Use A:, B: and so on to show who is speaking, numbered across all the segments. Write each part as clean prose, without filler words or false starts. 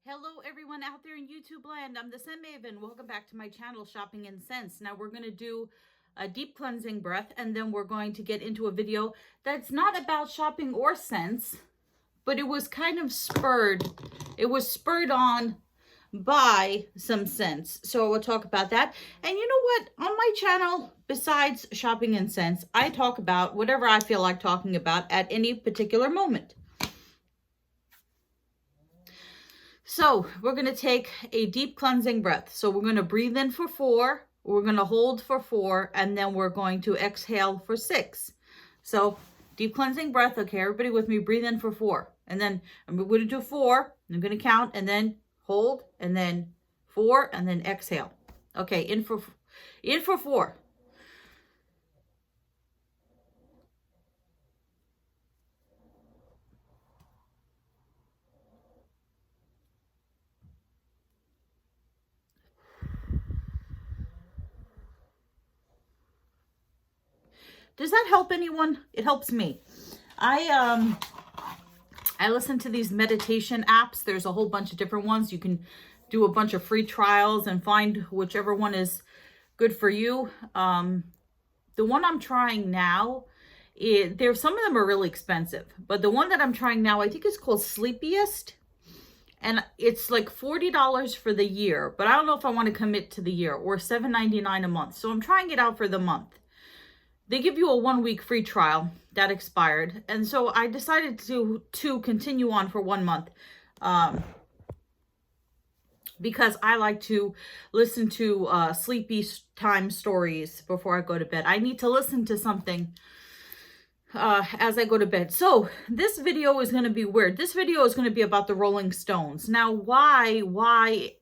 A: Hello everyone out there in YouTube land. I'm the Scent Maven. Welcome back to my channel, Shopping in Scents. Now we're going to do a deep cleansing breath, and then we're going to get into a video that's not about shopping or scents, but it was kind of spurred. It was spurred on by some scents. So we'll talk about that. And you know what? On my channel, besides shopping and scents, I talk about whatever I feel like talking about at any particular moment. So we're going to take a deep cleansing breath. So we're going to breathe in for 4, we're going to hold for 4, and then we're going to exhale for 6. So deep cleansing breath. Okay, everybody with me, breathe in for 4. And then I'm going to do 4. I'm going to count and then hold and then 4 and then exhale. Okay, in for 4. Does that help anyone? It helps me. I listen to these meditation apps. There's a whole bunch of different ones. You can do a bunch of free trials and find whichever one is good for you. The one I'm trying now, some of them are really expensive, but the one that I'm trying now, I think it's called Sleepiest. And it's like $40 for the year, but I don't know if I want to commit to the year, or $7.99 a month. So I'm trying it out for the month. They give you a 1-week free trial that expired. And so I decided to continue on for 1 month because I like to listen to sleepy time stories before I go to bed. I need to listen to something as I go to bed. So this video is going to be weird. This video is going to be about the Rolling Stones. Now, why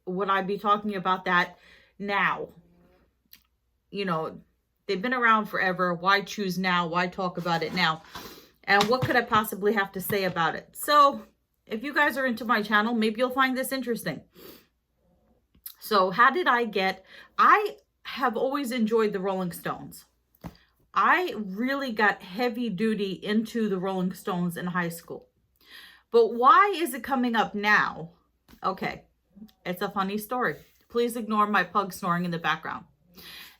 A: would I be talking about that now? You know, they've been around forever. Why choose now? Why talk about it now? And what could I possibly have to say about it? So if you guys are into my channel, maybe you'll find this interesting. So how did I have always enjoyed the Rolling Stones. I really got heavy duty into the Rolling Stones in high school. But why is it coming up now? Okay, it's a funny story. Please ignore my pug snoring in the background.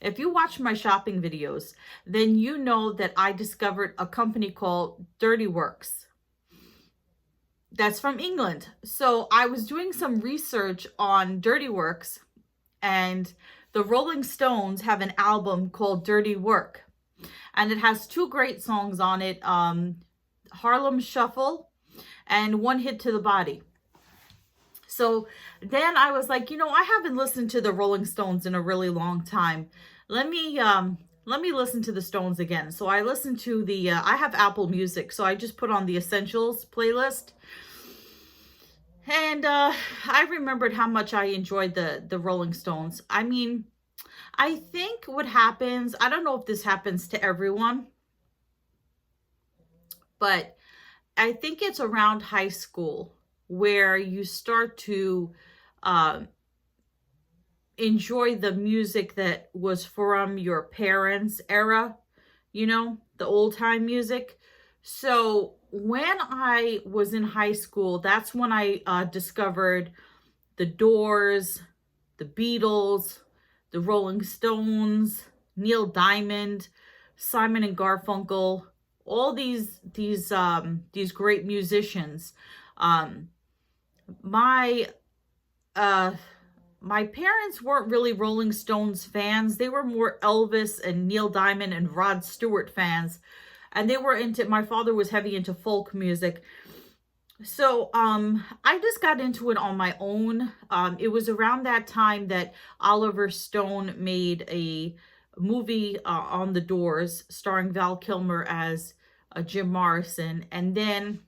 A: If you watch my shopping videos, then you know that I discovered a company called Dirty Works. That's from England. So I was doing some research on Dirty Works, and the Rolling Stones have an album called Dirty Work. And it has 2 great songs on it, Harlem Shuffle and One Hit to the Body. So then I was like, you know, I haven't listened to the Rolling Stones in a really long time. Let me listen to the Stones again. So I listened to the, I have Apple Music, so I just put on the Essentials playlist. And I remembered how much I enjoyed the Rolling Stones. I mean, I think what happens, I don't know if this happens to everyone, but I think it's around high school where you start to enjoy the music that was from your parents' era, you know, the old time music. So when I was in high school, that's when I discovered the Doors, the Beatles, the Rolling Stones, Neil Diamond, Simon and Garfunkel, all these great musicians. My parents weren't really Rolling Stones fans. They were more Elvis and Neil Diamond and Rod Stewart fans. And they were my father was heavy into folk music. So I just got into it on my own. It was around that time that Oliver Stone made a movie on the Doors, starring Val Kilmer as Jim Morrison. And then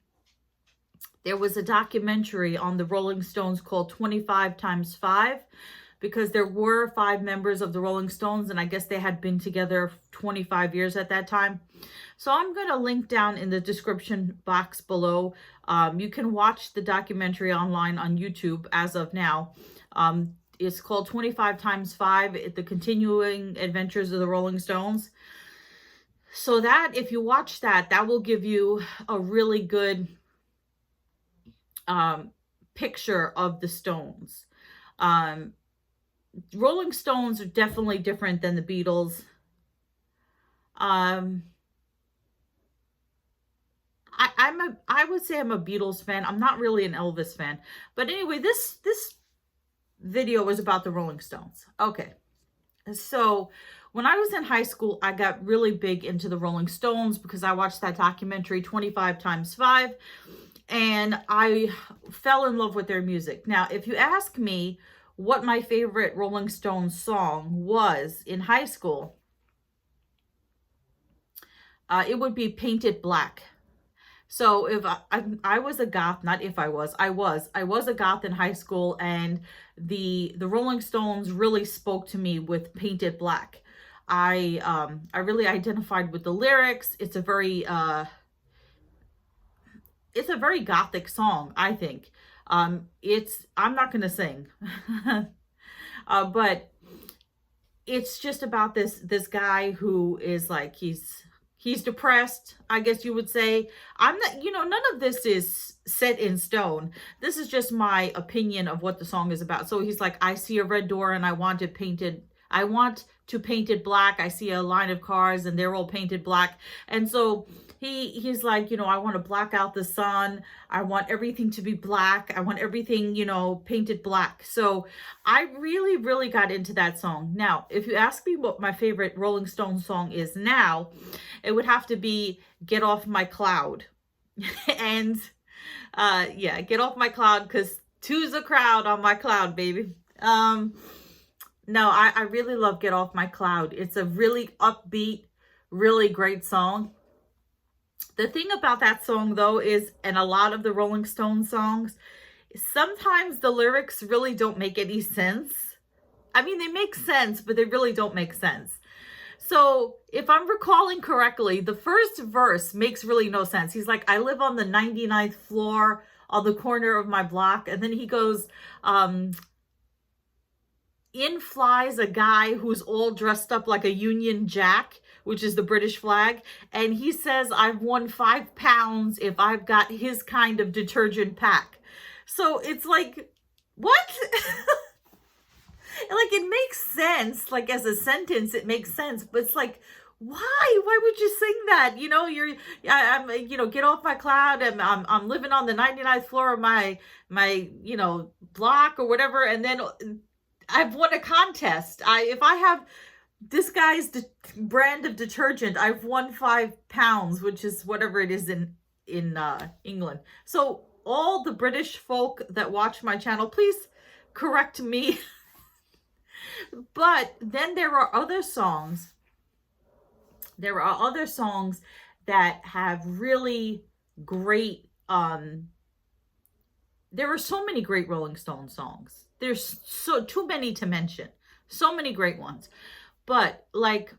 A: there was a documentary on the Rolling Stones called 25 Times 5, because there were 5 members of the Rolling Stones, and I guess they had been together 25 years at that time. So I'm going to link down in the description box below. You can watch the documentary online on YouTube as of now. It's called 25 Times 5, The Continuing Adventures of the Rolling Stones. So that, if you watch that, that will give you a really good picture of the Stones. Rolling Stones are definitely different than the Beatles. I would say I'm a Beatles fan. I'm not really an Elvis fan. But anyway, this video was about the Rolling Stones. Okay. So when I was in high school, I got really big into the Rolling Stones because I watched that documentary 25 times 5 and I fell in love with their music. Now, if you ask me what my favorite Rolling Stones song was in high school, it would be Painted Black. So if I was a goth, not if I was a goth in high school, and the Rolling Stones really spoke to me with Painted Black. I really identified with the lyrics. It's a very gothic song, I think. I'm not gonna sing, but it's just about this guy who is like, he's depressed, I guess you would say. I'm not, none of this is set in stone. This is just my opinion of what the song is about. So he's like, I see a red door and I want to paint it black. I see a line of cars and they're all painted black. And so he's like, I want to black out the sun. I want everything to be black. I want everything, painted black. So I really, really got into that song. Now, if you ask me what my favorite Rolling Stones song is now, it would have to be Get Off My Cloud. And yeah, Get Off My Cloud, because two's a crowd on my cloud, baby. No, I really love Get Off My Cloud. It's a really upbeat, really great song. The thing about that song, though, is, and a lot of the Rolling Stones songs, sometimes the lyrics really don't make any sense. I mean, they make sense, but they really don't make sense. So if I'm recalling correctly, the first verse makes really no sense. He's like, I live on the 99th floor on the corner of my block. And then he goes, in flies a guy who's all dressed up like a Union Jack, which is the British flag. And he says, I've won 5 pounds if I've got his kind of detergent pack. So it's like, what? Like, it makes sense. Like, as a sentence, it makes sense. But it's like, why? Why would you sing that? I'm get off my cloud. And I'm living on the 99th floor of my block or whatever. And then I've won a contest. If I have this guy's brand of detergent, I've won 5 pounds, which is whatever it is in England. So all the British folk that watch my channel, please correct me. But then there are other songs. There are other songs that have really great, there are so many great Rolling Stones songs. There's too many to mention. So many great ones. But like,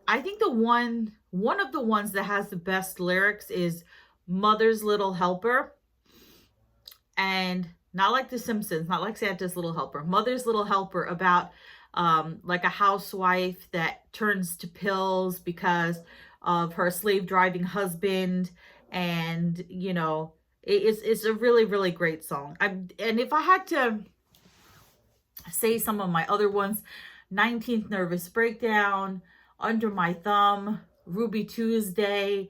A: I think one of the ones that has the best lyrics is Mother's Little Helper. And not like The Simpsons, not like Santa's Little Helper. Mother's Little Helper, about like a housewife that turns to pills because of her slave driving husband. And, it's a really, really great song. And if I had to say some of my other ones, 19th Nervous Breakdown, Under My Thumb, Ruby Tuesday,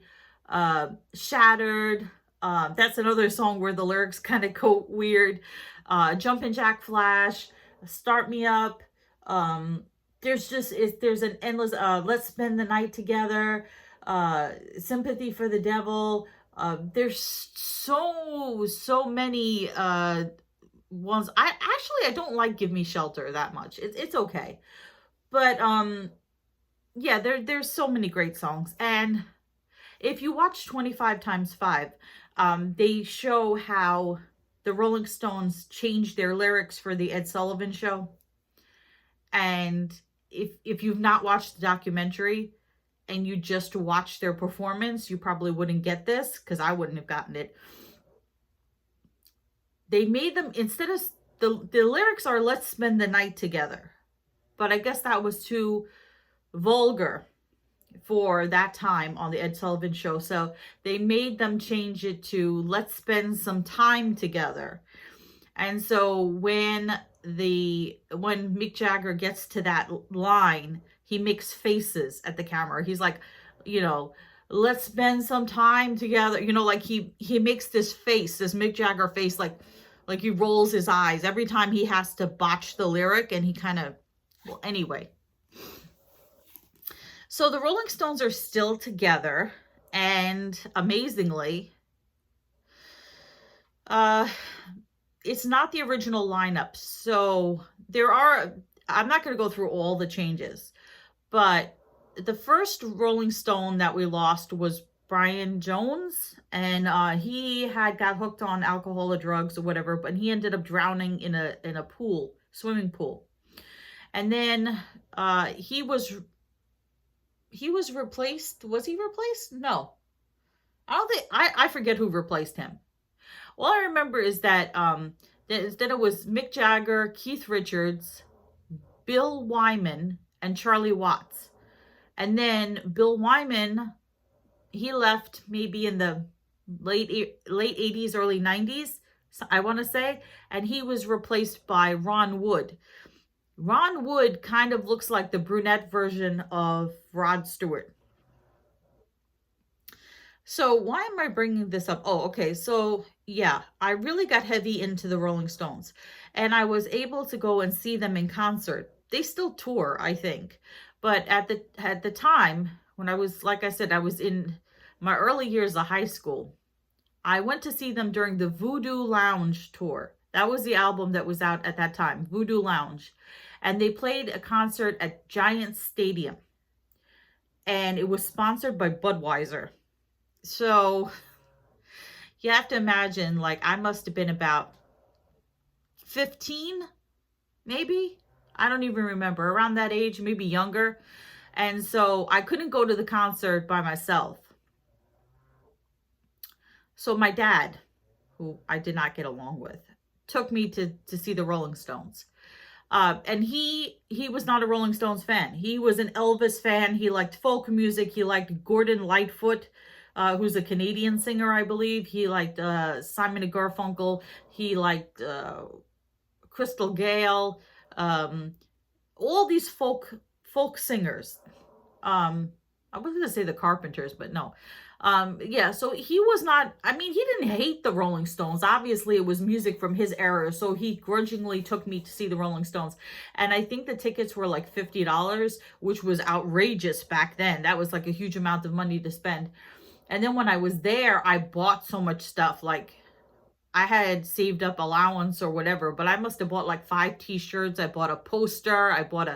A: Shattered. That's another song where the lyrics kind of go weird. Jumpin' Jack Flash, Start Me Up. There's an endless, Let's Spend the Night Together, Sympathy for the Devil. There's so many ones. I don't like Give Me Shelter that much. It's okay. But yeah, there's so many great songs. And if you watch 25 times 5, they show how the Rolling Stones changed their lyrics for the Ed Sullivan Show. And if you've not watched the documentary and you just watched their performance, you probably wouldn't get this, because I wouldn't have gotten it. They made them, instead of, the lyrics are Let's Spend the Night Together. But I guess that was too vulgar for that time on the Ed Sullivan Show. So they made them change it to Let's Spend Some Time Together. And so when Mick Jagger gets to that line, he makes faces at the camera. He's like, you know, let's spend some time together. You know, like he makes this face, this Mick Jagger face, like he rolls his eyes every time he has to botch the lyric, and he kind of, well, anyway. So the Rolling Stones are still together, and amazingly, it's not the original lineup. So I'm not going to go through all the changes, but the first Rolling Stone that we lost was Brian Jones, and he got hooked on alcohol or drugs or whatever, but he ended up drowning in a pool, swimming pool. And then he was replaced. Was he replaced? No. I don't think, I forget who replaced him. All I remember is that it was Mick Jagger, Keith Richards, Bill Wyman, and Charlie Watts. And then Bill Wyman, he left maybe in the late 80s, early 90s, I want to say, and he was replaced by Ron Wood. Ron Wood kind of looks like the brunette version of Rod Stewart. So why am I bringing this up? Oh, okay. So yeah, I really got heavy into the Rolling Stones, and I was able to go and see them in concert. They still tour, I think. But at the time, when I was, like I said, I was in my early years of high school, I went to see them during the Voodoo Lounge tour. That was the album that was out at that time, Voodoo Lounge. And they played a concert at Giant Stadium. And it was sponsored by Budweiser. So you have to imagine, like, I must have been about 15, maybe? I don't even remember. Around that age, maybe younger. And so I couldn't go to the concert by myself. So my dad, who I did not get along with, took me to see the Rolling Stones. And he was not a Rolling Stones fan. He was an Elvis fan. He liked folk music. He liked Gordon Lightfoot, who's a Canadian singer, I believe. He liked Simon and Garfunkel. He liked Crystal Gale. All these folk singers. I was going to say the Carpenters, but no. Yeah, so he was not, I mean, he didn't hate the Rolling Stones. Obviously, it was music from his era, so he grudgingly took me to see the Rolling Stones. And I think the tickets were like $50, which was outrageous back then. That was like a huge amount of money to spend. And then when I was there, I bought so much stuff. Like, I had saved up allowance or whatever, but I must have bought like 5 t-shirts. I bought a poster. I bought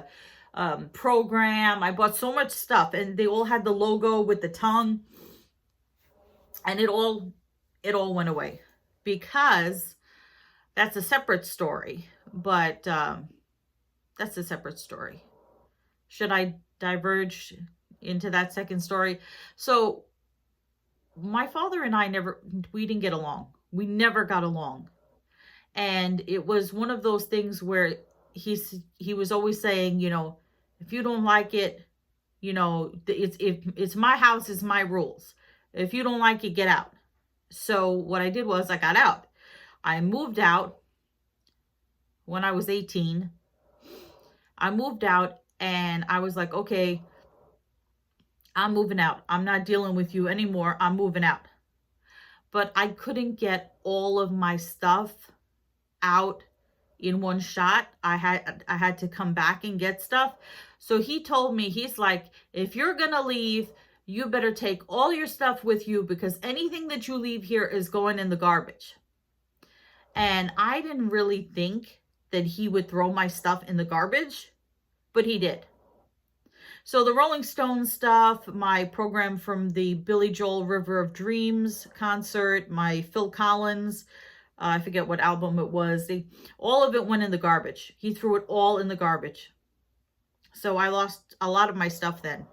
A: a program. I bought so much stuff, and they all had the logo with the tongue. And it all went away, because that's a separate story. But that's a separate story. Should I diverge into that second story? So my father and I we didn't get along. We never got along. And it was one of those things where he was always saying, you know, if you don't like it, you know, it's my house, it's my rules. If you don't like it, get out. So what I did was I got out. I moved out when I was 18. I moved out, and I was like, okay, I'm moving out. I'm not dealing with you anymore. I'm moving out. But I couldn't get all of my stuff out in one shot. I had to come back and get stuff. So he told me, he's like, if you're going to leave, you better take all your stuff with you, because anything that you leave here is going in the garbage. And I didn't really think that he would throw my stuff in the garbage, but he did. So the Rolling Stones stuff, my program from the Billy Joel River of Dreams concert, my Phil Collins, I forget what album it was, all of it went in the garbage. He threw it all in the garbage. So I lost a lot of my stuff then.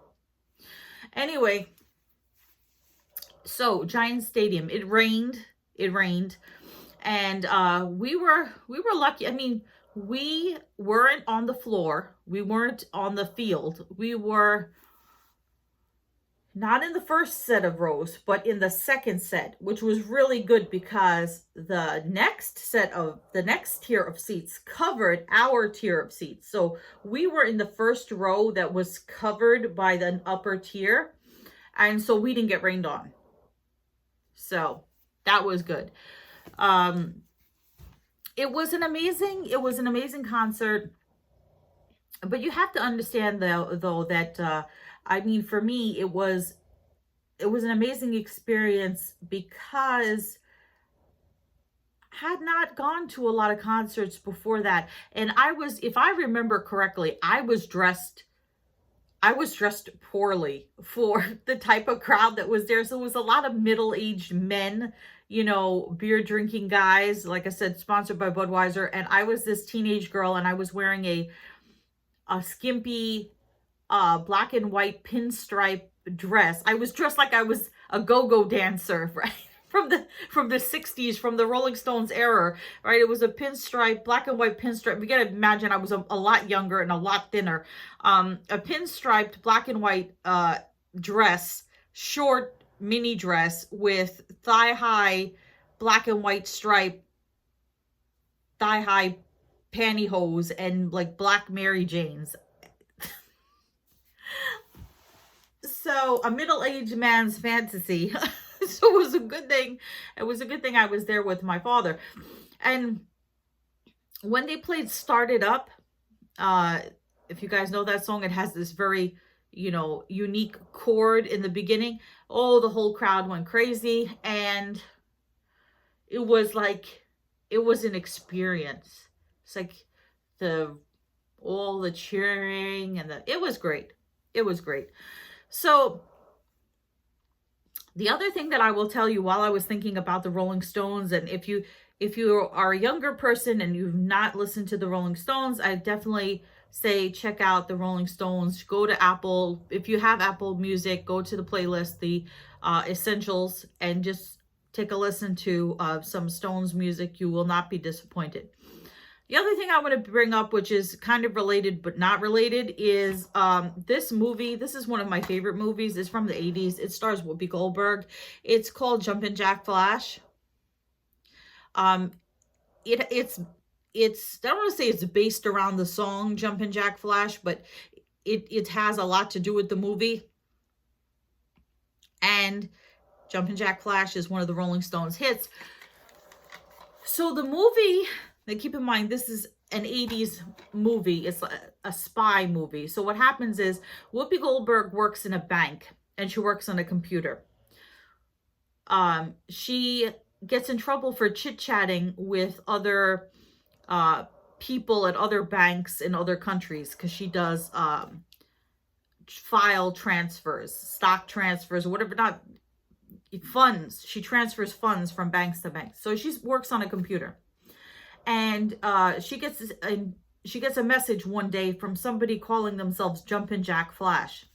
A: Anyway, so Giant Stadium, it rained, and we were lucky. I mean, we weren't on the floor, we weren't on the field, we were not in the first set of rows, but in the second set, which was really good because the next tier of seats covered our tier of seats. So we were in the first row that was covered by the upper tier, and so we didn't get rained on. So that was good. It was an amazing concert. But you have to understand though that I mean, for me, it was an amazing experience because I had not gone to a lot of concerts before that. And if I remember correctly, I was dressed poorly for the type of crowd that was there. So it was a lot of middle-aged men, you know, beer drinking guys, like I said, sponsored by Budweiser. And I was this teenage girl, and I was wearing a skimpy black and white pinstripe dress. I was dressed like I was a go-go dancer, right? From the 60s, from the Rolling Stones era, right? It was a pinstripe, black and white pinstripe. You gotta imagine I was a lot younger and a lot thinner. A pinstriped black and white dress, short mini dress with thigh-high black and white stripe, thigh-high pantyhose, and like black Mary Janes. So a middle-aged man's fantasy. So it was a good thing. It was a good thing I was there with my father. And when they played Start It Up, if you guys know that song, it has this very, you know, unique chord in the beginning. Oh, the whole crowd went crazy. And it was an experience. It's like all the cheering and it was great. It was great. So the other thing that I will tell you while I was thinking about the Rolling Stones, and if you are a younger person and you've not listened to the Rolling Stones, I definitely say check out the Rolling Stones. Go to Apple. If you have Apple Music, go to the playlist, the Essentials, and just take a listen to some Stones music. You will not be disappointed. The other thing I want to bring up, which is kind of related but not related, is this movie. This is one of my favorite movies. It's from the 80s. It stars Whoopi Goldberg. It's called Jumpin' Jack Flash. It's I don't want to say it's based around the song Jumpin' Jack Flash, but it has a lot to do with the movie. And Jumpin' Jack Flash is one of the Rolling Stones hits. So the movie, now keep in mind, this is an 80s movie. It's a spy movie. So what happens is Whoopi Goldberg works in a bank and she works on a computer. She gets in trouble for chit-chatting with other people at other banks in other countries because she does file transfers, stock transfers, or whatever, not funds. She transfers funds from banks to banks. So she works on a computer. And she gets a message one day from somebody calling themselves Jumpin' Jack Flash.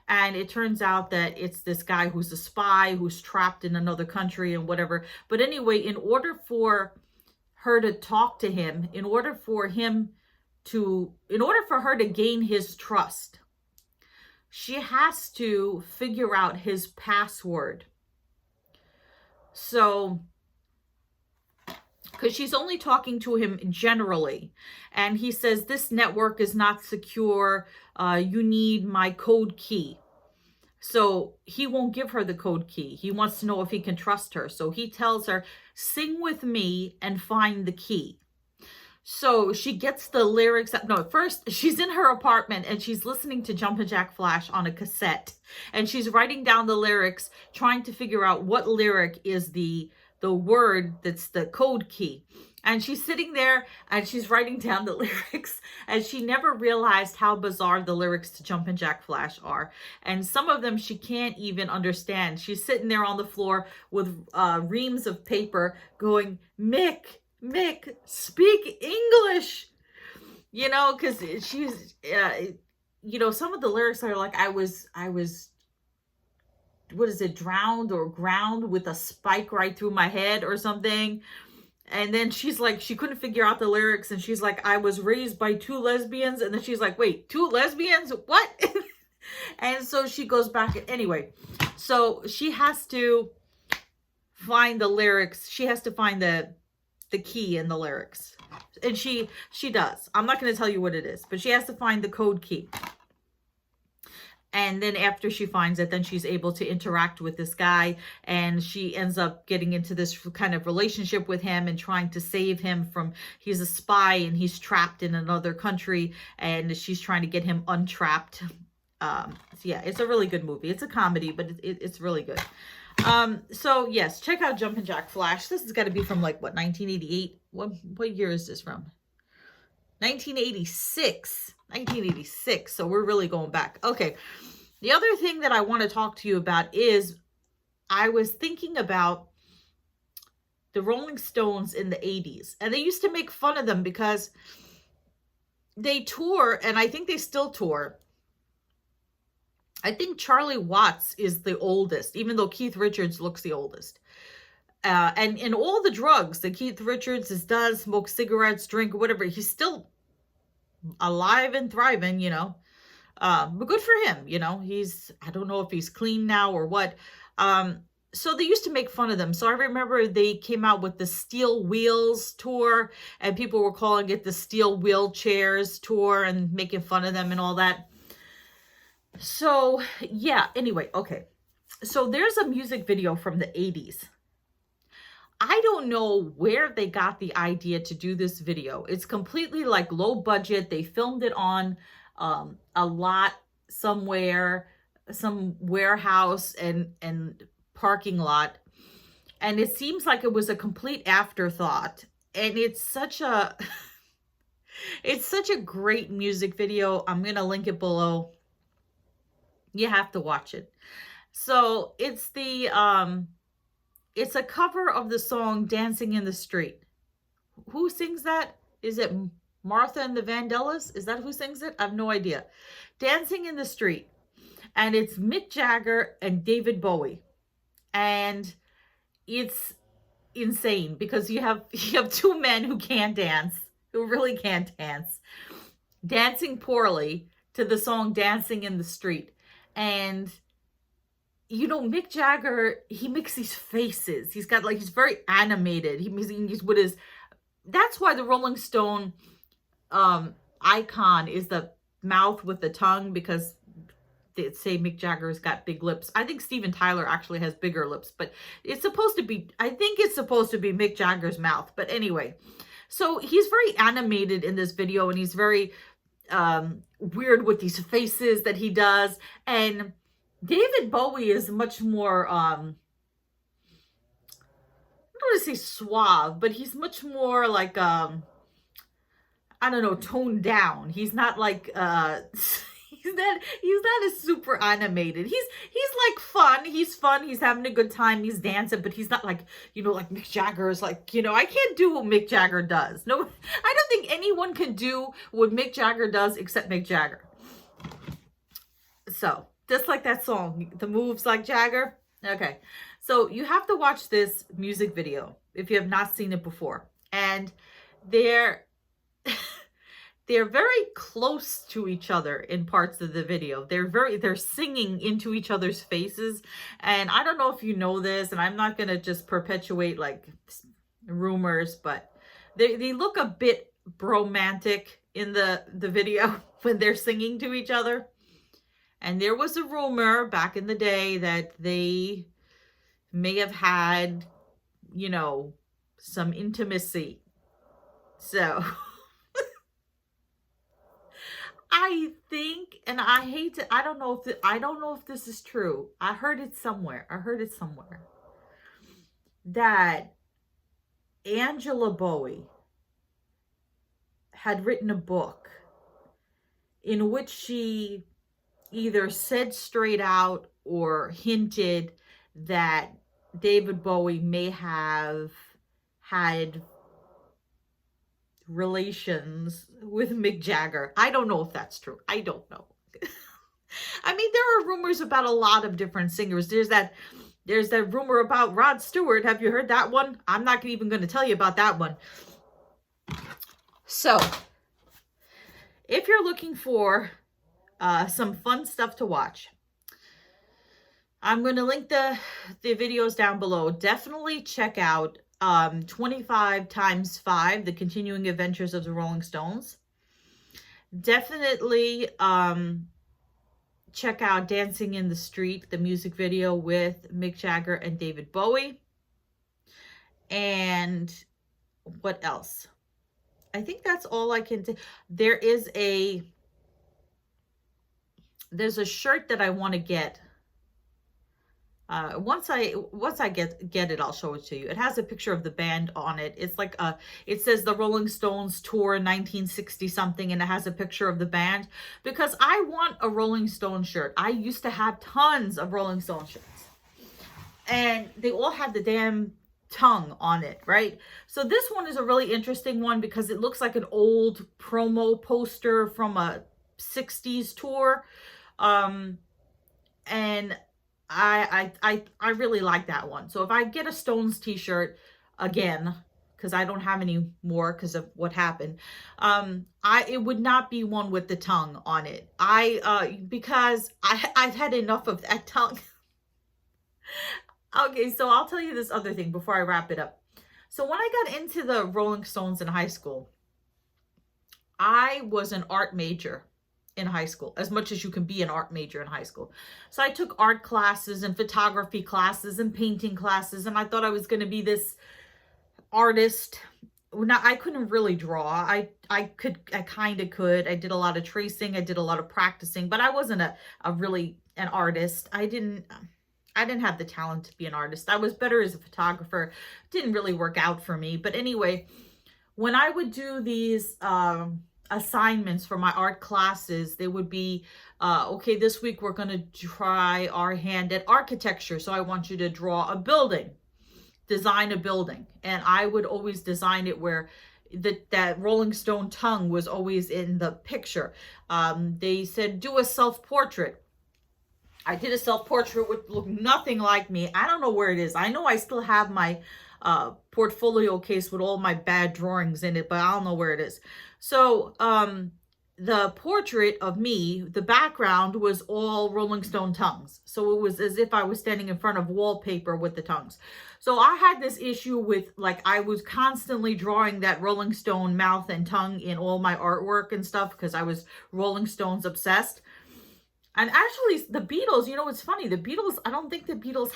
A: And it turns out that it's this guy who's a spy who's trapped in another country and whatever. But anyway, in order for her to talk to him, in order for her to gain his trust, she has to figure out his password. So, because she's only talking to him generally. And he says, this network is not secure. You need my code key. So he won't give her the code key. He wants to know if he can trust her. So he tells her, sing with me and find the key. So she gets the lyrics. No, first she's in her apartment and she's listening to Jumpin' Jack Flash on a cassette. And she's writing down the lyrics, trying to figure out what lyric is the word that's the code key. And she's sitting there and she's writing down the lyrics, and she never realized how bizarre the lyrics to Jumpin' Jack Flash are. And some of them she can't even understand. She's sitting there on the floor with reams of paper going, Mick, speak English. You know, because she's, you know, some of the lyrics are like, I was, what is it, drowned or ground with a spike right through my head or something. And then she's like, she couldn't figure out the lyrics. And she's like, I was raised by two lesbians. And then she's like, wait, two lesbians? What? And so she goes back. Anyway, so she has to find the lyrics. She has to find the key in the lyrics. And she does. I'm not going to tell you what it is, but she has to find the code key. And then after she finds it, then she's able to interact with this guy, and she ends up getting into this kind of relationship with him and trying to save him from, he's a spy and he's trapped in another country, and she's trying to get him untrapped. So yeah, it's a really good movie. It's a comedy, but it's really good. So yes, check out Jumpin' Jack Flash. This has got to be from like, what, 1988? What year is this from? 1986. 1986. So we're really going back. Okay. The other thing that I want to talk to you about is I was thinking about the Rolling Stones in the 80s. And they used to make fun of them because they tour, and I think they still tour. I think Charlie Watts is the oldest, even though Keith Richards looks the oldest. And in all the drugs that Keith Richards does, smoke cigarettes, drink, whatever, he's still alive and thriving, you know. But good for him, you know. I don't know if he's clean now or what. So they used to make fun of them. So I remember they came out with the Steel Wheels tour, and people were calling it the Steel Wheelchairs tour and making fun of them and all that. So yeah, anyway, okay. So there's a music video from the 80s. I don't know where they got the idea to do this video. It's completely like low budget. They filmed it on a lot somewhere, some warehouse and parking lot. And it seems like it was a complete afterthought. And it's such a, it's such a great music video. I'm going to link it below. You have to watch it. So it's it's a cover of the song Dancing in the Street. Who sings that? Is it Martha and the Vandellas? Is that who sings it? I have no idea. Dancing in the Street. And it's Mick Jagger and David Bowie. And it's insane because you have two men who can't dance, who really can't dance, dancing poorly to the song Dancing in the Street. And you know, Mick Jagger, he makes these faces. He's got like, he's very animated. He's with his, that's why the Rolling Stone icon is the mouth with the tongue, because they say Mick Jagger's got big lips. I think Steven Tyler actually has bigger lips, but it's supposed to be, I think it's supposed to be Mick Jagger's mouth. But anyway, so he's very animated in this video, and he's very weird with these faces that he does. And David Bowie is much more, I don't want to say suave, but he's much more like, I don't know, toned down. He's not like, he's not as super animated. He's like fun. He's fun. He's having a good time. He's dancing, but he's not like, you know, like Mick Jagger is like, you know, I can't do what Mick Jagger does. No, I don't think anyone can do what Mick Jagger does except Mick Jagger. So, just like that song, The Moves Like Jagger. Okay, so you have to watch this music video if you have not seen it before. And they're very close to each other in parts of the video. They're singing into each other's faces. And I don't know if you know this, and I'm not going to just perpetuate like rumors, but they look a bit bromantic in the video when they're singing to each other. And there was a rumor back in the day that they may have had, you know, some intimacy. So I think, and I hate to, I don't know if this is true. I heard it somewhere. That Angela Bowie had written a book in which she either said straight out or hinted that David Bowie may have had relations with Mick Jagger. I don't know if that's true. I don't know. I mean, there are rumors about a lot of different singers. There's that rumor about Rod Stewart. Have you heard that one? I'm not even going to tell you about that one. So, if you're looking for some fun stuff to watch. I'm going to link the videos down below. Definitely check out 25 times 5, The Continuing Adventures of the Rolling Stones. Definitely check out Dancing in the Street, the music video with Mick Jagger and David Bowie. And what else? I think that's all I can say. There's a shirt that I want to get. Once I get it, I'll show it to you. It has a picture of the band on it. It's like it says the Rolling Stones tour 1960 something, and it has a picture of the band, because I want a Rolling Stone shirt. I used to have tons of Rolling Stone shirts, and they all have the damn tongue on it, right? So this one is a really interesting one because it looks like an old promo poster from a 60s tour. And I really like that one. So if I get a Stones t-shirt again, because I don't have any more because of what happened, it would not be one with the tongue on it. Because I've had enough of that tongue. Okay, so I'll tell you this other thing before I wrap it up. So when I got into the Rolling Stones in high school, I was an art major in high school, as much as you can be an art major in high school. So I took art classes and photography classes and painting classes, and I thought I was going to be this artist. Now, I couldn't really draw. I kind of could. I did a lot of tracing. I did a lot of practicing, but I wasn't really an artist. I didn't have the talent to be an artist. I was better as a photographer. It didn't really work out for me. But anyway, when I would do these assignments for my art classes, they would be, okay, this week we're going to try our hand at architecture. So I want you to draw a building, design a building. And I would always design it where that Rolling Stone tongue was always in the picture. They said, do a self-portrait. I did a self-portrait which looked nothing like me. I don't know where it is. I know I still have my portfolio case with all my bad drawings in it, but I don't know where it is. So the portrait of me, the background was all Rolling Stone tongues. So it was as if I was standing in front of wallpaper with the tongues. So I had this issue with, like, I was constantly drawing that Rolling Stone mouth and tongue in all my artwork and stuff because I was Rolling Stones obsessed. And actually, the Beatles, you know, it's funny. The Beatles, I don't think the Beatles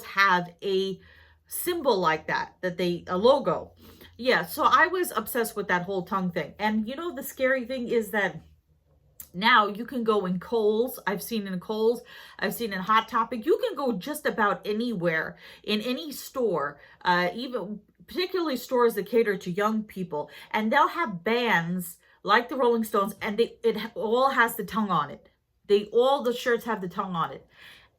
A: have a symbol like that a logo. Yeah, so I was obsessed with that whole tongue thing. And you know, the scary thing is that now you can go in Kohl's. I've seen in Kohl's. I've seen in Hot Topic. You can go just about anywhere, in any store, even particularly stores that cater to young people. And they'll have bands like the Rolling Stones, and it all has the tongue on it. All the shirts have the tongue on it.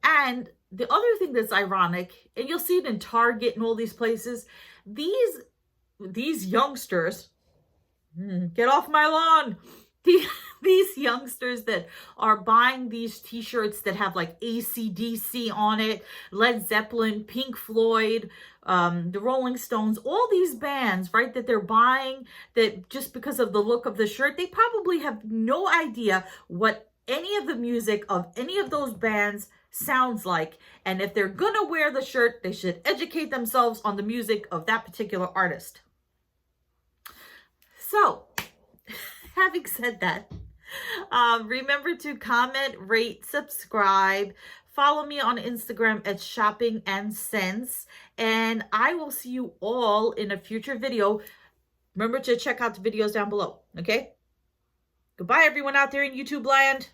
A: And the other thing that's ironic, and you'll see it in Target and all these places, these youngsters, get off my lawn. These youngsters that are buying these t-shirts that have like AC/DC on it, Led Zeppelin, Pink Floyd, the Rolling Stones, all these bands, right, that they're buying, that just because of the look of the shirt, they probably have no idea what any of the music of any of those bands sounds like. And if they're gonna wear the shirt, they should educate themselves on the music of that particular artist. So, having said that, remember to comment, rate, subscribe, follow me on Instagram at Shopping and Sense, and I will see you all in a future video. Remember to check out the videos down below, okay? Goodbye, everyone out there in YouTube land.